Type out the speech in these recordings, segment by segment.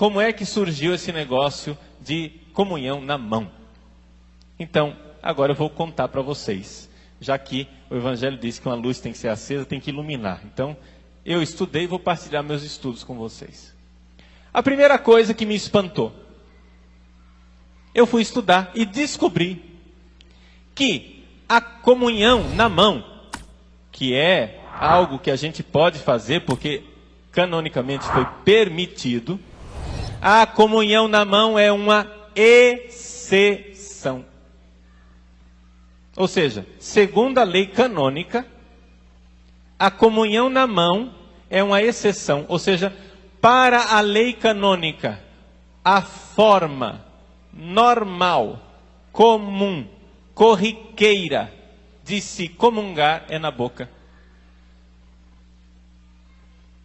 como é que surgiu esse negócio de comunhão na mão. Então, agora eu vou contar para vocês, já que o Evangelho diz que uma luz tem que ser acesa, tem que iluminar. Então, eu estudei e vou partilhar meus estudos com vocês. A primeira coisa que me espantou, eu fui estudar e descobri que a comunhão na mão, que é algo que a gente pode fazer porque canonicamente foi permitido, a comunhão na mão é uma exceção. Ou seja, segundo a lei canônica, a comunhão na mão é uma exceção. Ou seja, para a lei canônica, a forma normal, comum, corriqueira de se comungar é na boca.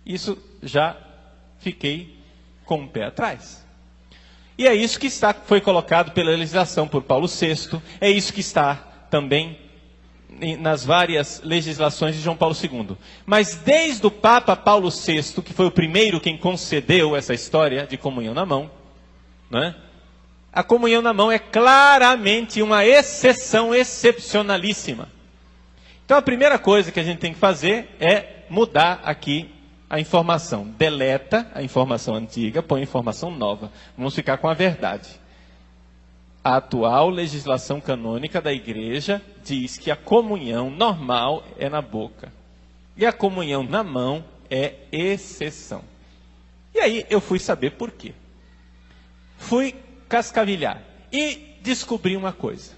Isso já fiquei com o pé atrás. E é isso que foi colocado pela legislação por Paulo VI, é isso que está também nas várias legislações de João Paulo II. Mas desde o Papa Paulo VI, que foi o primeiro quem concedeu essa história de comunhão na mão, né? A comunhão na mão é claramente uma exceção excepcionalíssima. Então a primeira coisa que a gente tem que fazer é mudar aqui a informação. Deleta a informação antiga, põe a informação nova. Vamos ficar com a verdade. A atual legislação canônica da igreja diz que a comunhão normal é na boca. E a comunhão na mão é exceção. E aí eu fui saber por quê. Fui cascavilhar e descobri uma coisa.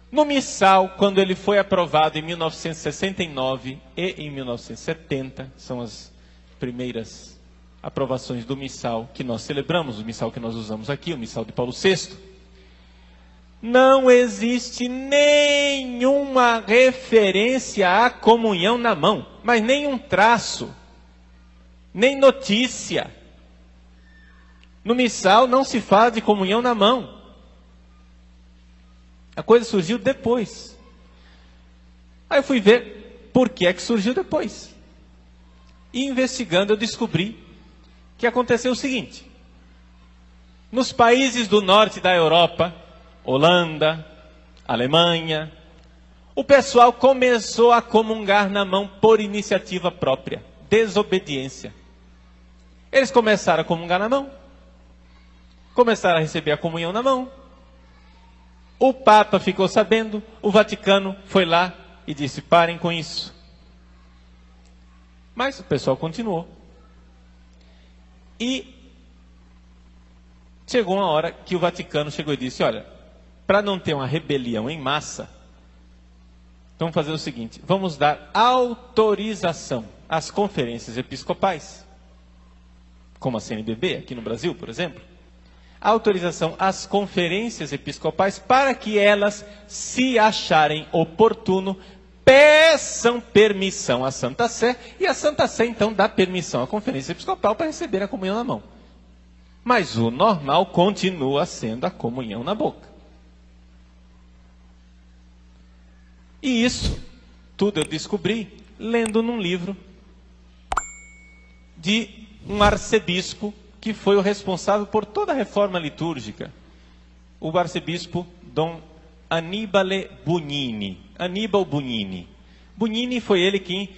No missal, quando ele foi aprovado em 1969 e em 1970, são as primeiras aprovações do missal que nós celebramos, o missal que nós usamos aqui, o missal de Paulo VI, não existe nenhuma referência à comunhão na mão, mas nenhum traço, nem notícia. No missal não se fala de comunhão na mão. A coisa surgiu depois. Aí eu fui ver por que é que surgiu depois. E investigando eu descobri que aconteceu o seguinte. Nos países do norte da Europa, Holanda, Alemanha, o pessoal começou a comungar na mão por iniciativa própria, desobediência. Eles começaram a comungar na mão, começaram a receber a comunhão na mão. O Papa ficou sabendo, o Vaticano foi lá e disse, parem com isso. Mas o pessoal continuou. E chegou uma hora que o Vaticano chegou e disse, olha, para não ter uma rebelião em massa, vamos fazer o seguinte, vamos dar autorização às conferências episcopais, como a CNBB aqui no Brasil, por exemplo, autorização às conferências episcopais para que elas, se acharem oportuno, peçam permissão à Santa Sé, e a Santa Sé então dá permissão à conferência episcopal para receber a comunhão na mão. Mas o normal continua sendo a comunhão na boca. E isso tudo eu descobri lendo num livro de um arcebispo que foi o responsável por toda a reforma litúrgica, o arcebispo Dom Annibale Bugnini. Aníbal Bugnini. Bugnini foi ele quem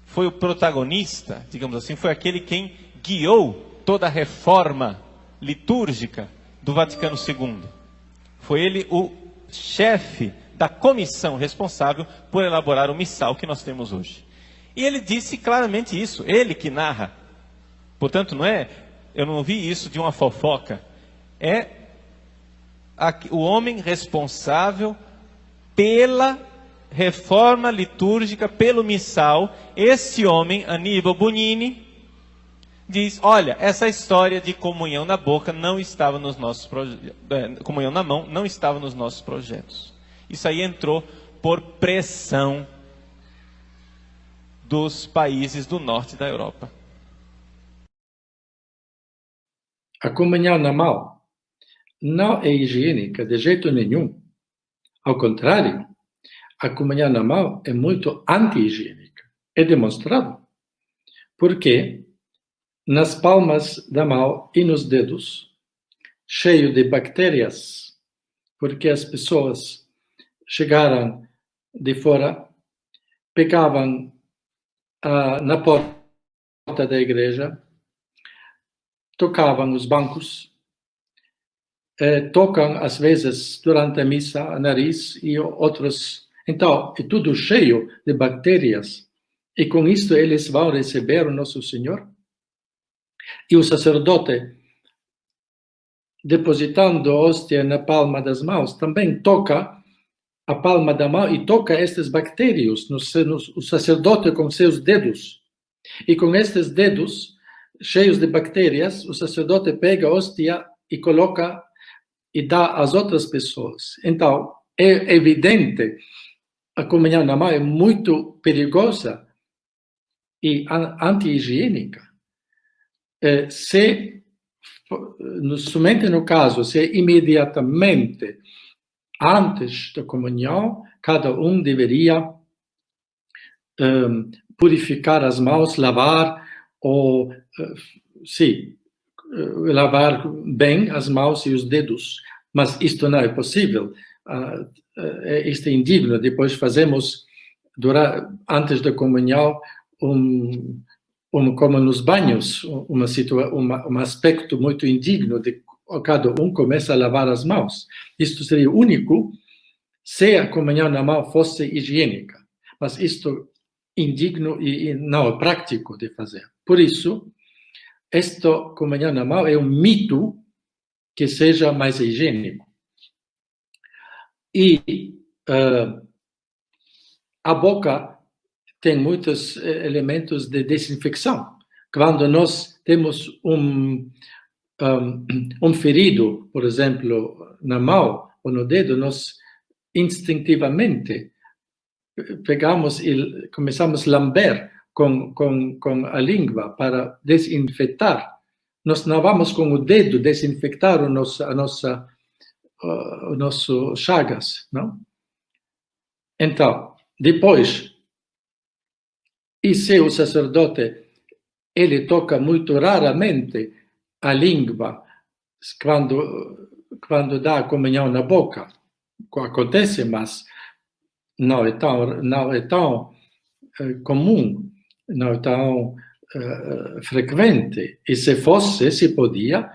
foi o protagonista, digamos assim, foi aquele quem guiou toda a reforma litúrgica do Vaticano II. Foi ele o chefe da comissão responsável por elaborar o missal que nós temos hoje. E ele disse claramente isso, ele que narra. Portanto, eu não vi isso de uma fofoca. É o homem responsável pela reforma litúrgica, pelo missal. Esse homem, Aníbal Bugnini, diz, olha, essa história de comunhão na boca não estava nos nossos comunhão na mão não estava nos nossos projetos. Isso aí entrou por pressão dos países do norte da Europa. A comunhão na mão não é higiênica de jeito nenhum. Ao contrário, a comunhão na mão é muito anti-higiênica. É demonstrado. Porque nas palmas da mão e nos dedos, cheio de bactérias, porque as pessoas chegaram de fora, pegavam na porta da igreja, tocavam os bancos, tocam às vezes durante a missa a nariz e outros. Então, é tudo cheio de bactérias. E com isto eles vão receber o nosso Senhor. E o sacerdote, depositando a hóstia na palma das mãos, também toca a palma da mão e toca estas bactérias, o sacerdote com seus dedos. E com estes dedos cheios de bactérias, o sacerdote pega a hóstia e coloca e dá às outras pessoas. Então, é evidente, a comunhão na mão é muito perigosa e anti-higiênica. Somente no caso, se imediatamente antes da comunhão, cada um deveria purificar as mãos, lavar, ou, lavar bem as mãos e os dedos. Mas isto não é possível. Isto é indigno. Depois fazemos, antes da comunhão, como nos banhos, um aspecto muito indigno de cada um começa a lavar as mãos. Isto seria único se a comunhão na mão fosse higiênica. Mas isto é indigno e não é prático de fazer. Por isso, esta comunhão na mão é um mito que seja mais higiênico. E a boca tem muitos elementos de desinfecção. Quando nós temos um ferido, por exemplo, na mão ou no dedo, nós instintivamente pegamos e começamos a lamber com a língua para desinfetar. Nós não vamos com o dedo desinfectar o nosso chagas, não? Então, depois, e se o sacerdote ele toca muito raramente a língua quando dá a comunhão na boca, acontece, mas não é tão comum, não é tão frequente. E se fosse, se podia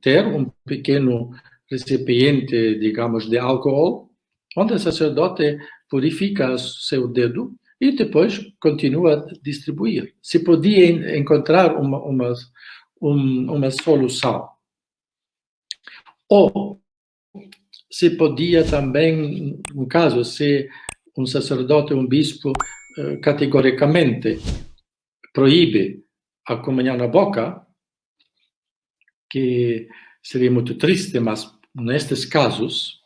ter um pequeno recipiente, digamos, de álcool, onde o sacerdote purifica o seu dedo e depois continua a distribuir. Se podia encontrar uma solução. Ou se podia também, no caso, se um sacerdote, um bispo, categoricamente proíbe a comunhão na boca, que seria muito triste, mas nestes casos,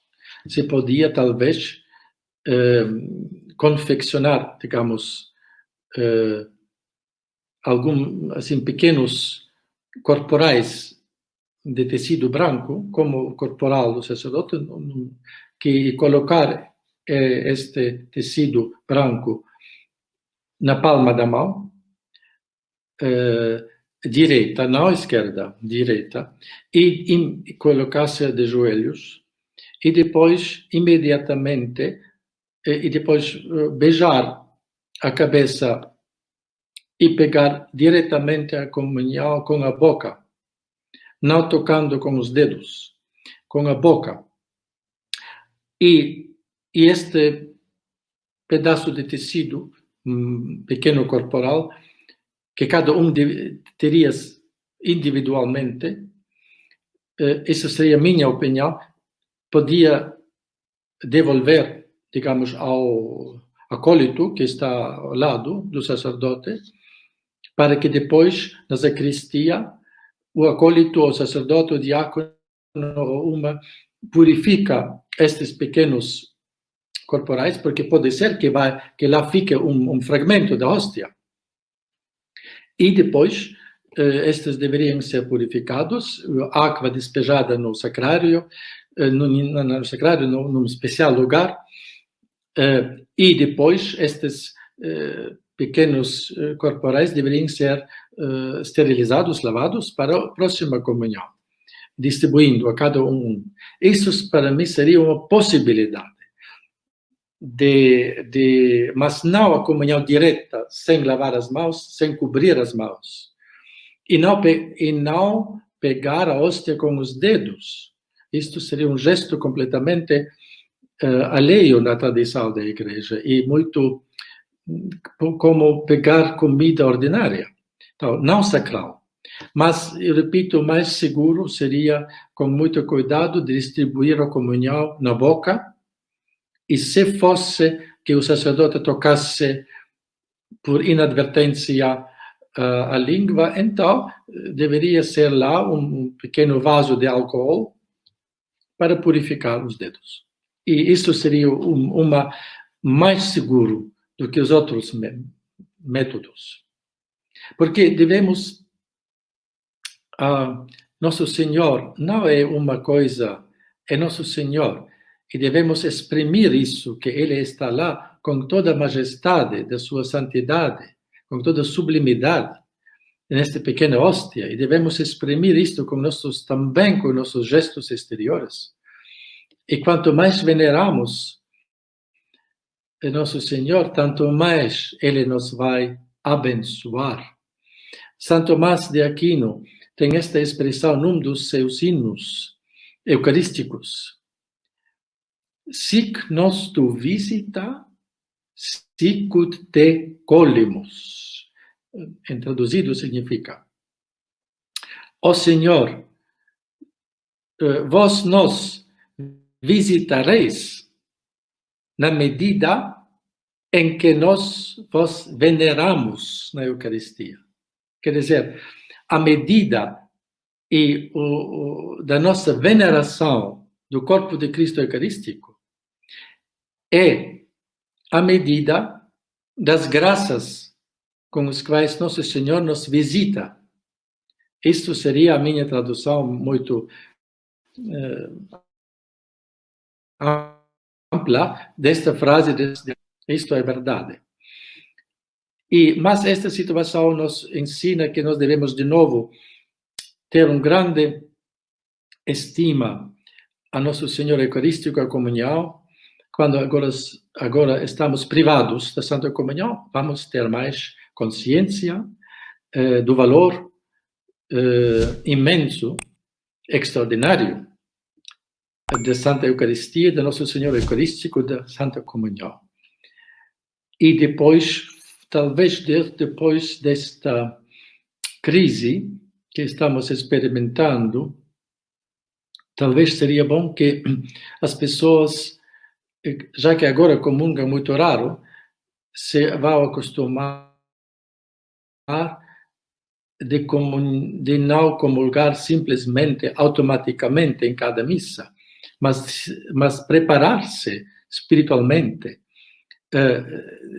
se podia talvez confeccionar, digamos, pequenos corporais de tecido branco, como o corporal do sacerdote, que colocar este tecido branco na palma da mão, direita, não esquerda, direita, e colocar-se de joelhos, e depois, imediatamente, e depois beijar a cabeça e pegar diretamente a comunhão com a boca, não tocando com os dedos, com a boca. E este pedaço de tecido, pequeno corporal, que cada um teria individualmente, essa seria a minha opinião, podia devolver, digamos, ao acólito que está ao lado do sacerdote, para que depois, na sacristia, o acólito, o sacerdote, o diácono, purifica estes pequenos corporais, porque pode ser que lá fique um fragmento da hóstia. E depois, estes deveriam ser purificados, água despejada no sacrário, num especial lugar, e depois estes pequenos corporais deveriam ser esterilizados, lavados para a próxima comunhão, distribuindo a cada um. Isso, para mim, seria uma possibilidade. Mas não a comunhão direta, sem lavar as mãos, sem cobrir as mãos. E não pegar a hóstia com os dedos. Isto seria um gesto completamente alheio na tradição da igreja e muito como pegar comida ordinária. Então, não sacral. Mas, eu repito, o mais seguro seria, com muito cuidado, distribuir a comunhão na boca. E se fosse que o sacerdote tocasse por inadvertência a língua, então deveria ser lá um pequeno vaso de álcool para purificar os dedos. E isso seria mais seguro do que os outros métodos. Porque devemos... Nosso Senhor não é uma coisa, é Nosso Senhor. E devemos exprimir isso, que Ele está lá com toda a majestade da sua santidade, com toda a sublimidade, nesta pequena hóstia. E devemos exprimir isto também com nossos gestos exteriores. E quanto mais veneramos Nosso Senhor, tanto mais Ele nos vai abençoar. São Tomás de Aquino tem esta expressão num dos seus hinos eucarísticos. Sic nos tu visita, sicut te colimus. Em traduzido significa: ó Senhor, vós nos visitareis na medida em que nós vos veneramos na Eucaristia. Quer dizer, a medida da nossa veneração do corpo de Cristo Eucarístico é a medida das graças com as quais Nosso Senhor nos visita. Isto seria a minha tradução muito ampla desta frase. Isto é verdade. Mas esta situação nos ensina que nós devemos, de novo, ter uma grande estima a Nosso Senhor Eucarístico, a comunhão. Quando agora estamos privados da Santa Comunhão, vamos ter mais consciência do valor imenso, extraordinário da Santa Eucaristia, do Nosso Senhor Eucarístico, da Santa Comunhão. E depois, talvez depois desta crise que estamos experimentando, talvez seria bom que as pessoas, já que agora comungam muito raro, se vão acostumar de não comulgar simplesmente, automaticamente em cada missa, mas preparar-se espiritualmente,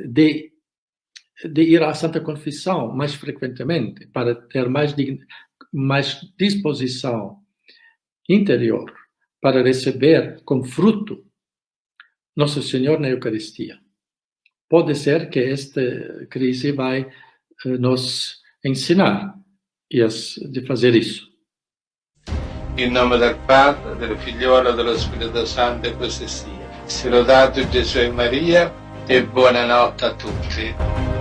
de ir à Santa Confissão mais frequentemente, para ter mais disposição interior para receber com fruto Nosso Senhor na Eucaristia. Pode ser que esta crise vai nos ensinar de fazer isso. In nome del Padre, del Figliolo e dello Spirito Santo, e così sia. Sia lodato Gesù e Maria, e buonanotte a tutti.